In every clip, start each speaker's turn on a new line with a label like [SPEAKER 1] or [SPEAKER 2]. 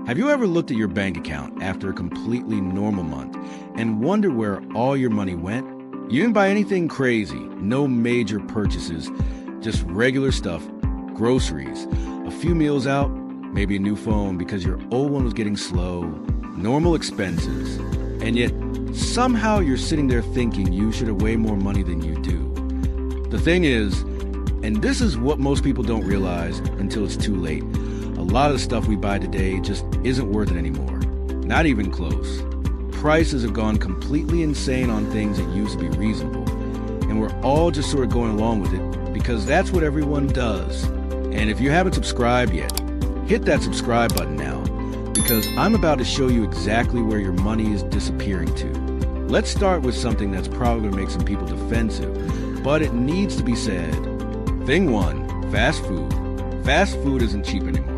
[SPEAKER 1] Have you ever looked at your bank account after a completely normal month and wondered where all your money went? You didn't buy anything crazy, no major purchases, just regular stuff, groceries, a few meals out, maybe a new phone because your old one was getting slow, normal expenses, and yet somehow you're sitting there thinking you should have way more money than you do. The thing is, and this is what most people don't realize until it's too late, a lot of the stuff we buy today just isn't worth it anymore. Not even close. Prices have gone completely insane on things that used to be reasonable, and we're all just sort of going along with it because that's what everyone does. And if you haven't subscribed yet, hit that subscribe button now, because I'm about to show you exactly where your money is disappearing to. Let's start with something that's probably going to make some people defensive, but it needs to be said. Thing 1, fast food. Fast food isn't cheap anymore.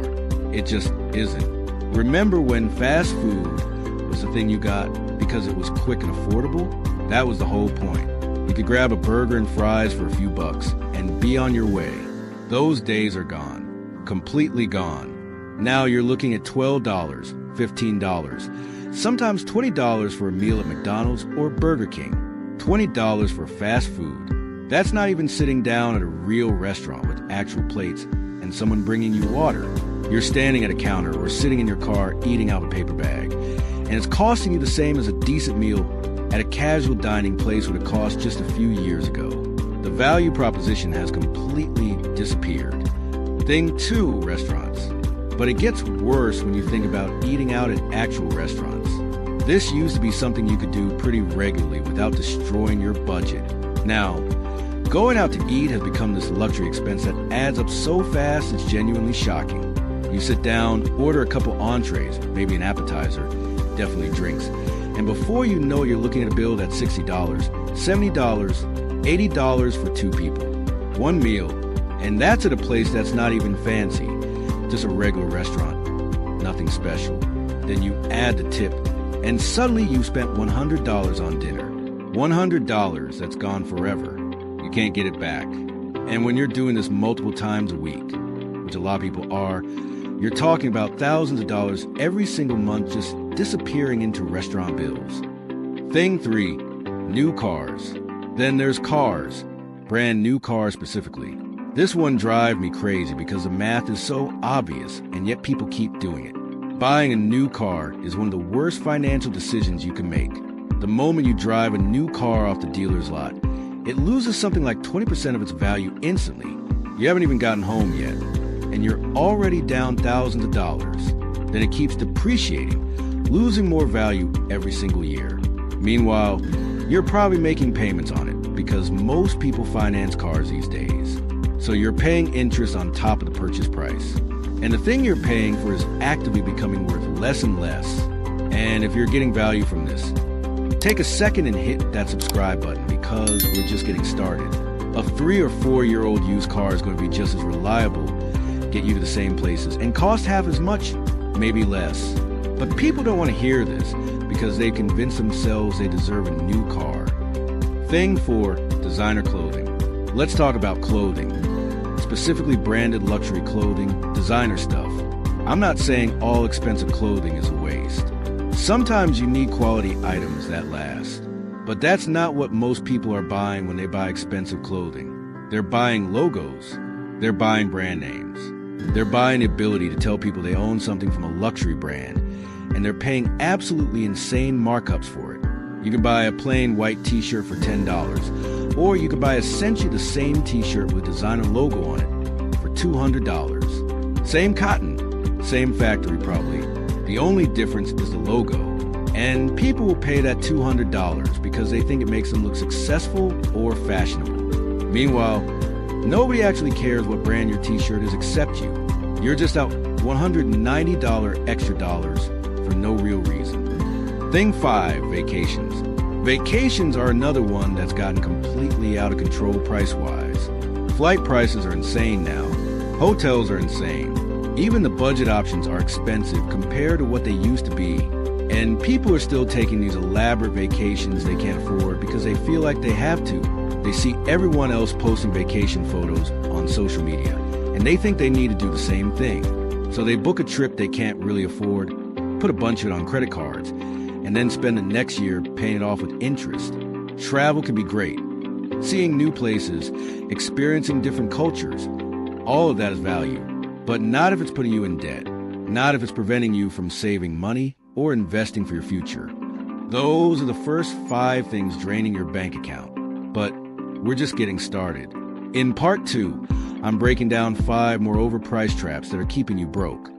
[SPEAKER 1] It just isn't. Remember when fast food was the thing you got because it was quick and affordable? That was the whole point. You could grab a burger and fries for a few bucks and be on your way. Those days are gone. Completely gone. Now you're looking at $12, $15, sometimes $20 for a meal at McDonald's or Burger King. $20 for fast food. That's not even sitting down at a real restaurant with actual plates and someone bringing you water. You're standing at a counter or sitting in your car eating out of a paper bag. And it's costing you the same as a decent meal at a casual dining place would have cost just a few years ago. The value proposition has completely disappeared. Thing 2, restaurants. But it gets worse when you think about eating out at actual restaurants. This used to be something you could do pretty regularly without destroying your budget. Now, going out to eat has become this luxury expense that adds up so fast it's genuinely shocking. You sit down, order a couple entrees, maybe an appetizer, definitely drinks, and before you know it, you're looking at a bill that's $60, $70, $80 for 2 people. One meal, and that's at a place that's not even fancy, just a regular restaurant, nothing special. Then you add the tip, and suddenly you spent $100 on dinner. $100 that's gone forever. You can't get it back. And when you're doing this multiple times a week, which a lot of people are, you're talking about thousands of dollars every single month just disappearing into restaurant bills. Thing 3, new cars. Then there's cars, brand new cars specifically. This one drives me crazy because the math is so obvious and yet people keep doing it. Buying a new car is one of the worst financial decisions you can make. The moment you drive a new car off the dealer's lot, it loses something like 20% of its value instantly. You haven't even gotten home yet, and you're already down thousands of dollars. Then it keeps depreciating, losing more value every single year. Meanwhile, you're probably making payments on it because most people finance cars these days. So you're paying interest on top of the purchase price. And the thing you're paying for is actively becoming worth less and less. And if you're getting value from this, take a second and hit that subscribe button because we're just getting started. A 3 or 4-year-old used car is going to be just as reliable, get you to the same places, and cost half as much, maybe less. But people don't want to hear this because they've convinced themselves they deserve a new car. Thing 4, designer clothing. Let's talk about clothing, specifically branded luxury clothing, designer stuff. I'm not saying all expensive clothing is a waste. Sometimes you need quality items that last. But that's not what most people are buying when they buy expensive clothing. They're buying logos. They're buying brand names. They're buying the ability to tell people they own something from a luxury brand, and they're paying absolutely insane markups for it. You can buy a plain white t-shirt for $10, or you can buy essentially the same t-shirt with designer logo on it for $200. Same cotton, same factory probably. The only difference is the logo. And people will pay that $200 because they think it makes them look successful or fashionable. Meanwhile, nobody actually cares what brand your t-shirt is except you. You're just out $190 extra dollars for no real reason. Thing 5, vacations. Vacations are another one that's gotten completely out of control price-wise. Flight prices are insane now. Hotels are insane. Even the budget options are expensive compared to what they used to be. And people are still taking these elaborate vacations they can't afford because they feel like they have to. They see everyone else posting vacation photos on social media, and they think they need to do the same thing. So they book a trip they can't really afford, put a bunch of it on credit cards, and then spend the next year paying it off with interest. Travel can be great. Seeing new places, experiencing different cultures, all of that is value. But not if it's putting you in debt. Not if it's preventing you from saving money or investing for your future. Those are the first 5 things draining your bank account. But we're just getting started. In part 2, I'm breaking down 5 more overpriced traps that are keeping you broke.